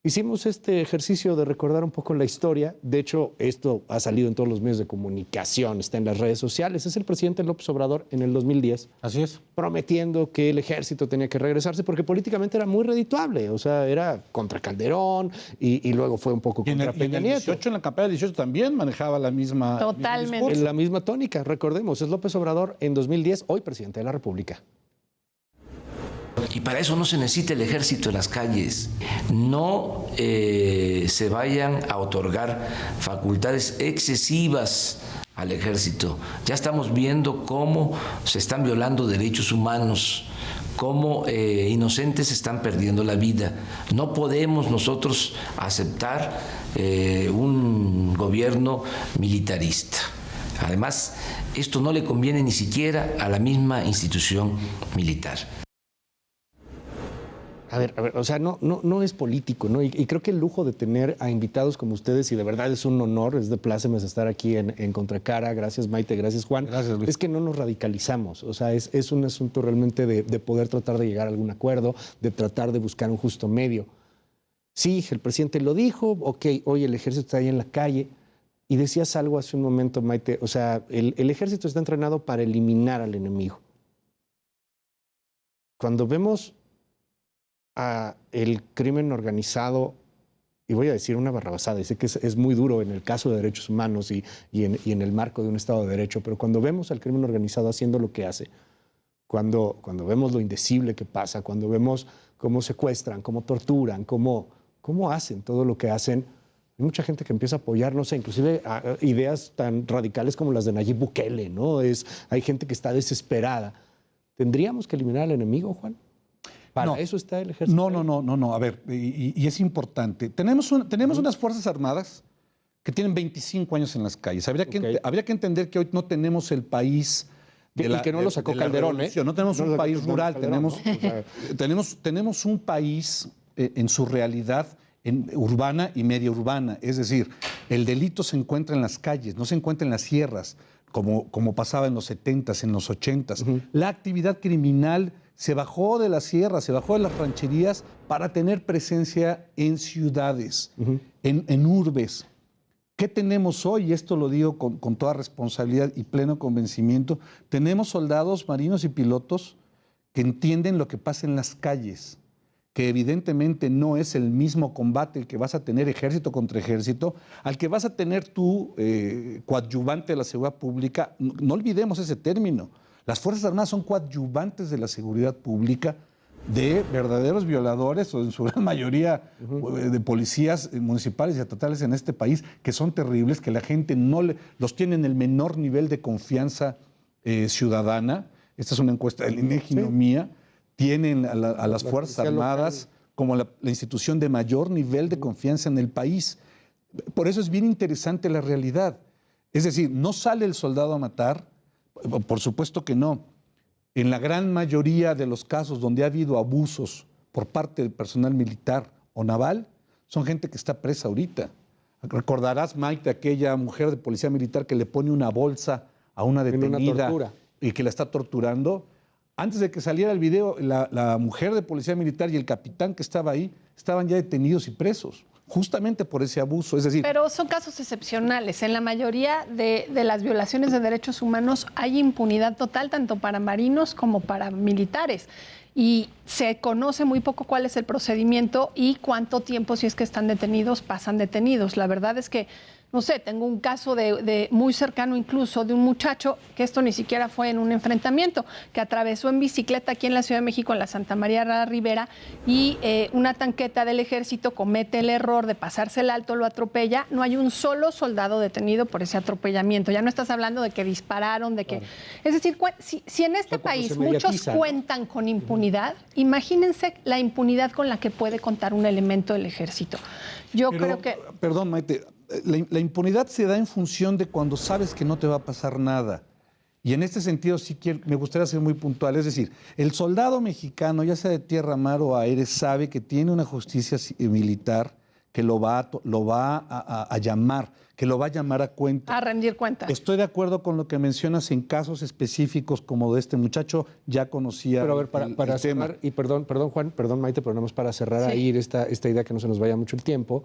Hicimos este ejercicio de recordar un poco la historia. De hecho, esto ha salido en todos los medios de comunicación, está en las redes sociales. Es el presidente López Obrador en el 2010. Así es. Prometiendo que el ejército tenía que regresarse porque políticamente era muy redituable. O sea, era contra Calderón y luego fue un poco contra Peña Nieto. En la campaña del 18 también manejaba la misma... Totalmente. En la misma tónica, recordemos. Es López Obrador en 2010, hoy presidente de la República. Y para eso no se necesita el ejército en las calles. No se vayan a otorgar facultades excesivas al ejército. Ya estamos viendo cómo se están violando derechos humanos, cómo inocentes están perdiendo la vida. No podemos nosotros aceptar un gobierno militarista. Además, esto no le conviene ni siquiera a la misma institución militar. A ver, o sea, no es político, ¿no? Y creo que el lujo de tener a invitados como ustedes, y de verdad es un honor, es de plácemes estar aquí en Contracara. Gracias, Maite, gracias, Juan. Gracias, Luis. Es que no nos radicalizamos, o sea, es un asunto realmente de poder tratar de llegar a algún acuerdo, de tratar de buscar un justo medio. Sí, el presidente lo dijo, ok, hoy el ejército está ahí en la calle, y decías algo hace un momento, Maite, o sea, el ejército está entrenado para eliminar al enemigo. Cuando vemos a el crimen organizado, y voy a decir una barrabasada, y sé que es muy duro en el caso de derechos humanos y en el marco de un Estado de Derecho, pero cuando vemos al crimen organizado haciendo lo que hace, cuando vemos lo indecible que pasa, cuando vemos cómo secuestran, cómo torturan, cómo hacen todo lo que hacen, hay mucha gente que empieza a apoyar, no sé, inclusive a ideas tan radicales como las de Nayib Bukele, ¿no? Hay gente que está desesperada. ¿Tendríamos que eliminar al enemigo, Juan? ¿Para eso está el ejército? No. A ver, y es importante. Tenemos unas Fuerzas Armadas que tienen 25 años en las calles. Habría que entender que hoy no tenemos el país... que no lo sacó Calderón, ¿eh? No tenemos un país rural, tenemos un país en su realidad urbana y media urbana. Es decir, El delito se encuentra en las calles, no se encuentra en las sierras, como pasaba en los 70s, en los 80s. La actividad criminal se bajó de las sierras, se bajó de las rancherías para tener presencia en ciudades, en urbes. ¿Qué tenemos hoy? Esto lo digo con toda responsabilidad y pleno convencimiento. Tenemos soldados, marinos y pilotos que entienden lo que pasa en las calles, que evidentemente no es el mismo combate el que vas a tener ejército contra ejército, al que vas a tener tú, coadyuvante de la seguridad pública. No olvidemos ese término. Las Fuerzas Armadas son coadyuvantes de la seguridad pública de verdaderos violadores, o en su gran mayoría de policías municipales y estatales en este país, que son terribles, que la gente los tiene en el menor nivel de confianza ciudadana. Esta es una encuesta del INEGI, no mía. Tienen a las Fuerzas Armadas como la institución de mayor nivel de confianza en el país. Por eso es bien interesante la realidad. Es decir, no sale el soldado a matar, por supuesto que no. En la gran mayoría de los casos donde ha habido abusos por parte del personal militar o naval, son gente que está presa ahorita. Recordarás, Mike, de aquella mujer de policía militar que le pone una bolsa a una detenida y que la está torturando. Antes de que saliera el video, la mujer de policía militar y el capitán que estaba ahí estaban ya detenidos y presos, justamente por ese abuso. Es decir, pero son casos excepcionales. En la mayoría de las violaciones de derechos humanos hay impunidad total, tanto para marinos como para militares. Y se conoce muy poco cuál es el procedimiento y cuánto tiempo, si es que están detenidos, pasan detenidos. La verdad es que, no sé, tengo un caso de muy cercano incluso de un muchacho, que esto ni siquiera fue en un enfrentamiento, que atravesó en bicicleta aquí en la Ciudad de México, en la Santa María la Ribera, y una tanqueta del ejército comete el error de pasarse el alto, lo atropella. No hay un solo soldado detenido por ese atropellamiento. Ya no estás hablando de que dispararon, de que... Claro. Es decir, si en este país muchos cuentan con impunidad, imagínense la impunidad con la que puede contar un elemento del ejército. Creo que... Perdón, Maite, la impunidad se da en función de cuando sabes que no te va a pasar nada. Y en este sentido sí me gustaría ser muy puntual. Es decir, el soldado mexicano, ya sea de tierra, mar o aire, sabe que tiene una justicia militar que lo va a llamar, que lo va a llamar a cuenta. A rendir cuentas. Estoy de acuerdo con lo que mencionas en casos específicos como de este muchacho, ya conocía. Pero a ver, para cerrar, y perdón Juan, perdón Maite, pero nada más para cerrar ahí esta idea, que no se nos vaya mucho el tiempo,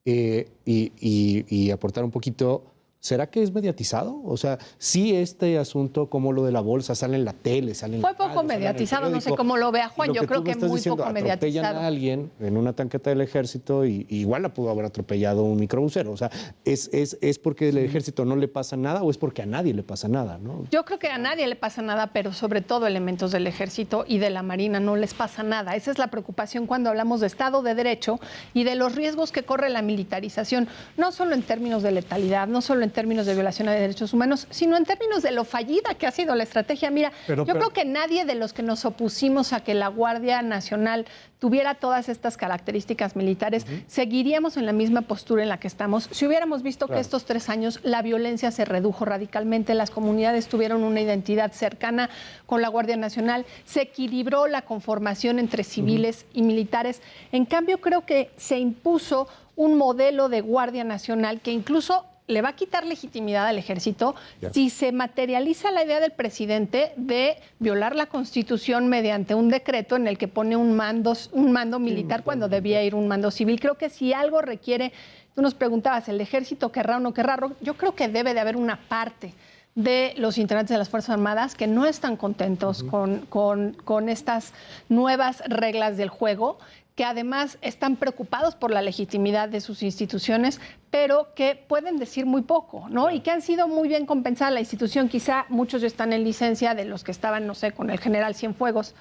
y aportar un poquito. ¿Será que es mediatizado? O sea, sí, este asunto como lo de la bolsa sale en la tele, sale en Fue poco mediatizado, no sé cómo lo vea Juan, yo creo que muy poco mediatizado. Atropellan a alguien en una tanqueta del ejército y igual la pudo haber atropellado un microbusero. O sea, ¿es porque el ejército no le pasa nada o es porque a nadie le pasa nada, ¿no? Yo creo que a nadie le pasa nada, pero sobre todo elementos del ejército y de la Marina no les pasa nada. Esa es la preocupación cuando hablamos de Estado de Derecho y de los riesgos que corre la militarización, no solo en términos de letalidad, no solo en términos de violación de derechos humanos, sino en términos de lo fallida que ha sido la estrategia. Mira, yo creo que nadie de los que nos opusimos a que la Guardia Nacional tuviera todas estas características militares, seguiríamos en la misma postura en la que estamos. Si hubiéramos visto que estos 3 años la violencia se redujo radicalmente, las comunidades tuvieron una identidad cercana con la Guardia Nacional, se equilibró la conformación entre civiles y militares. En cambio, creo que se impuso un modelo de Guardia Nacional que incluso le va a quitar legitimidad al ejército si se materializa la idea del presidente de violar la Constitución mediante un decreto en el que pone un mando militar cuando debía ir un mando civil. Creo que si algo requiere, tú nos preguntabas, ¿el ejército querrá o no querrá? Yo creo que debe de haber una parte de los integrantes de las Fuerzas Armadas que no están contentos con estas nuevas reglas del juego, que además están preocupados por la legitimidad de sus instituciones, pero que pueden decir muy poco, ¿no? Y que han sido muy bien compensadas la institución. Quizá muchos ya están en licencia de los que estaban, no sé, con el general Cienfuegos,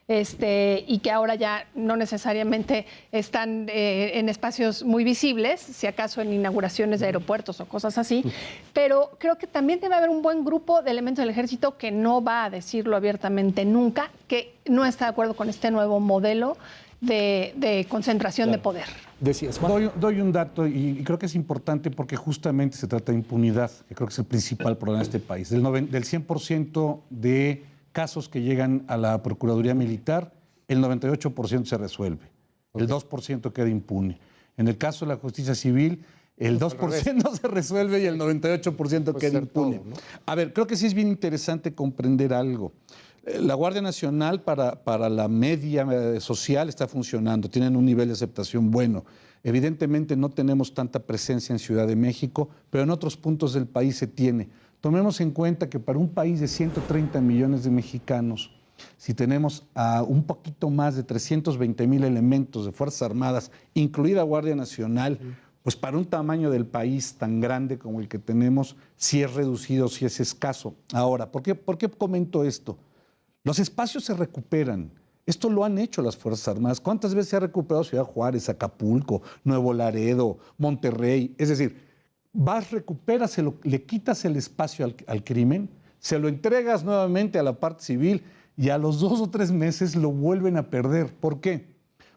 y que ahora ya no necesariamente están en espacios muy visibles, si acaso en inauguraciones de aeropuertos o cosas así, pero creo que también debe haber un buen grupo de elementos del ejército que no va a decirlo abiertamente nunca, que no está de acuerdo con este nuevo modelo de concentración de poder. Decías, doy un dato y creo que es importante porque justamente se trata de impunidad, que creo que es el principal problema de este país. Del 100% de casos que llegan a la Procuraduría Militar, el 98% se resuelve. El 2% queda impune. En el caso de la justicia civil, el 2% se resuelve y el 98% queda impune. Todo, ¿no? A ver, creo que sí es bien interesante comprender algo. La Guardia Nacional para la media social está funcionando, tienen un nivel de aceptación bueno. Evidentemente no tenemos tanta presencia en Ciudad de México, pero en otros puntos del país se tiene. Tomemos en cuenta que para un país de 130 millones de mexicanos, si tenemos a un poquito más de 320,000 elementos de Fuerzas Armadas, incluida Guardia Nacional, pues para un tamaño del país tan grande como el que tenemos, sí es reducido, sí es escaso. Ahora, ¿por qué comento esto? Los espacios se recuperan. Esto lo han hecho las Fuerzas Armadas. ¿Cuántas veces se ha recuperado Ciudad Juárez, Acapulco, Nuevo Laredo, Monterrey? Es decir, vas, recupéraselo, le quitas el espacio al crimen, se lo entregas nuevamente a la parte civil y a los 2 o 3 meses lo vuelven a perder. ¿Por qué?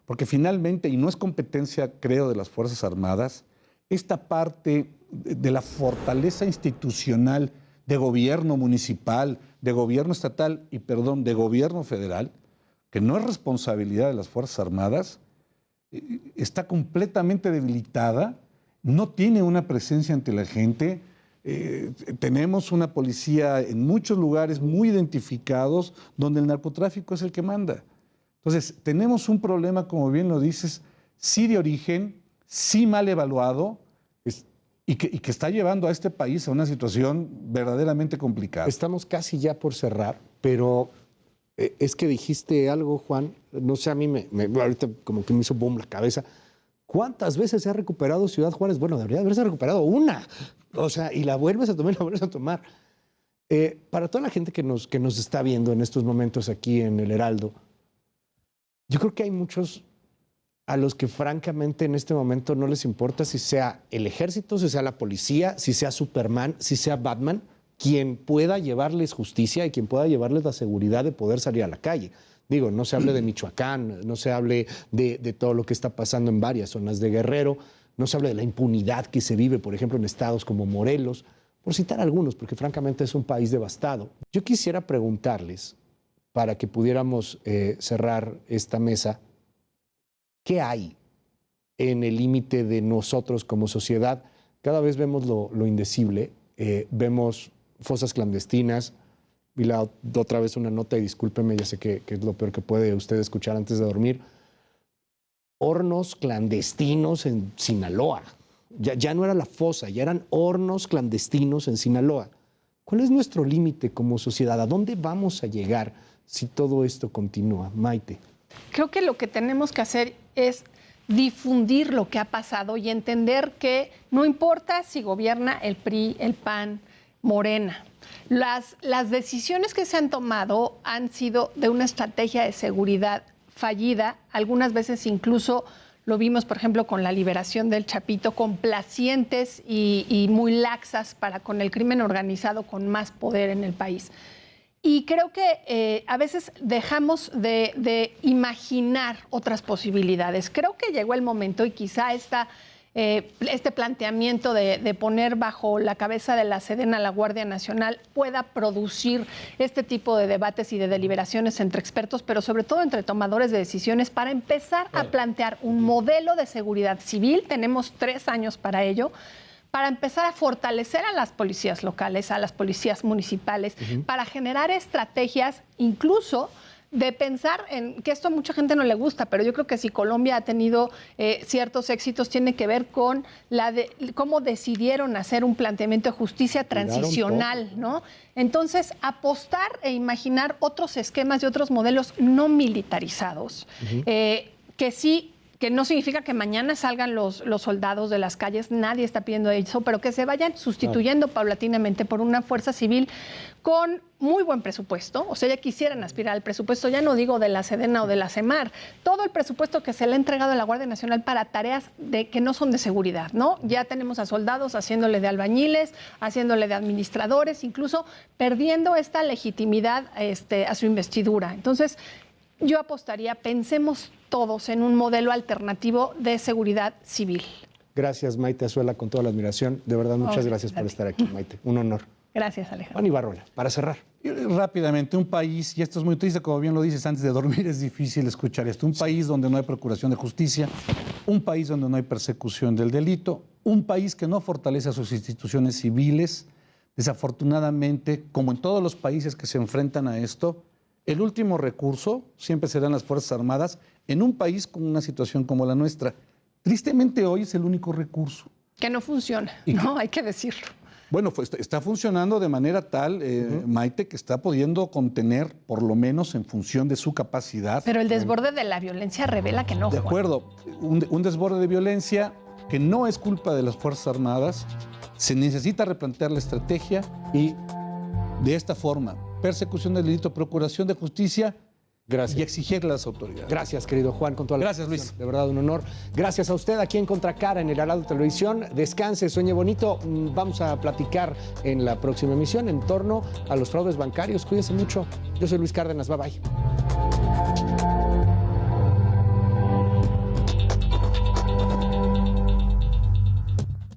Porque finalmente, y no es competencia, creo, de las Fuerzas Armadas, esta parte de la fortaleza institucional de gobierno municipal, de gobierno estatal y, perdón, de gobierno federal, que no es responsabilidad de las Fuerzas Armadas, está completamente debilitada, no tiene una presencia ante la gente. Tenemos una policía en muchos lugares muy identificados donde el narcotráfico es el que manda. Entonces, tenemos un problema, como bien lo dices, sí de origen, sí mal evaluado y que está llevando a este país a una situación verdaderamente complicada. Estamos casi ya por cerrar, pero es que dijiste algo, Juan, no sé, a mí ahorita como que me hizo boom la cabeza. ¿Cuántas veces se ha recuperado Ciudad Juárez? Bueno, debería haberse recuperado una. O sea, y la vuelves a tomar y la vuelves a tomar. Para toda la gente que nos está viendo en estos momentos aquí en El Heraldo, yo creo que hay muchos a los que francamente en este momento no les importa si sea el ejército, si sea la policía, si sea Superman, si sea Batman, quien pueda llevarles justicia y quien pueda llevarles la seguridad de poder salir a la calle. Digo, no se hable de Michoacán, no se hable de todo lo que está pasando en varias zonas de Guerrero, no se hable de la impunidad que se vive, por ejemplo, en estados como Morelos, por citar algunos, porque francamente es un país devastado. Yo quisiera preguntarles, para que pudiéramos cerrar esta mesa, ¿qué hay en el límite de nosotros como sociedad? Cada vez vemos lo indecible, vemos fosas clandestinas. Vi otra vez una nota, y discúlpeme, ya sé que es lo peor que puede usted escuchar antes de dormir. Hornos clandestinos en Sinaloa. Ya no era la fosa, ya eran hornos clandestinos en Sinaloa. ¿Cuál es nuestro límite como sociedad? ¿A dónde vamos a llegar si todo esto continúa? Maite. Creo que lo que tenemos que hacer es difundir lo que ha pasado y entender que no importa si gobierna el PRI, el PAN, Morena. Las decisiones que se han tomado han sido de una estrategia de seguridad fallida, algunas veces incluso lo vimos, por ejemplo, con la liberación del Chapito, complacientes y muy laxas para con el crimen organizado con más poder en el país. Y creo que a veces dejamos de imaginar otras posibilidades. Creo que llegó el momento y quizá este planteamiento de poner bajo la cabeza de la Sedena la Guardia Nacional pueda producir este tipo de debates y de deliberaciones entre expertos, pero sobre todo entre tomadores de decisiones, para empezar a plantear un modelo de seguridad civil. Tenemos 3 años para ello, para empezar a fortalecer a las policías locales, a las policías municipales, para generar estrategias incluso de pensar en que esto a mucha gente no le gusta, pero yo creo que si Colombia ha tenido ciertos éxitos, tiene que ver con cómo decidieron hacer un planteamiento de justicia transicional, ¿no? Entonces, apostar e imaginar otros esquemas y otros modelos no militarizados, que no significa que mañana salgan los soldados de las calles, nadie está pidiendo eso, pero que se vayan sustituyendo paulatinamente por una fuerza civil con muy buen presupuesto. O sea, ya quisieran aspirar al presupuesto, ya no digo de la Sedena o de la CEMAR, todo el presupuesto que se le ha entregado a la Guardia Nacional para tareas que no son de seguridad, ¿no? Ya tenemos a soldados haciéndole de albañiles, haciéndole de administradores, incluso perdiendo esta legitimidad a su investidura. Entonces, yo apostaría, pensemos todos en un modelo alternativo de seguridad civil. Gracias, Maite Azuela, con toda la admiración. De verdad, muchas gracias por estar aquí, Maite. Un honor. Gracias, Alejandro. Juan Ibarrola, para cerrar. Rápidamente, un país, y esto es muy triste, como bien lo dices, antes de dormir es difícil escuchar esto, un país donde no hay procuración de justicia, un país donde no hay persecución del delito, un país que no fortalece a sus instituciones civiles. Desafortunadamente, como en todos los países que se enfrentan a esto, el último recurso siempre serán las Fuerzas Armadas en un país con una situación como la nuestra. Tristemente hoy es el único recurso. Que no funciona, ¿no? Hay que decirlo. Bueno, pues está funcionando de manera tal, Maite, que está pudiendo contener, por lo menos en función de su capacidad. Pero el desborde de la violencia revela que no. De acuerdo, un desborde de violencia que no es culpa de las Fuerzas Armadas. Se necesita replantear la estrategia y de esta forma, persecución del delito, procuración de justicia. Gracias. Y exigirle a las autoridades. Gracias, querido Juan, con toda la Gracias, Luis. De verdad, un honor. Gracias a usted aquí en Contracara, en el Heraldo Televisión. Descanse, sueñe bonito. Vamos a platicar en la próxima emisión en torno a los fraudes bancarios. Cuídense mucho. Yo soy Luis Cárdenas. Bye, bye.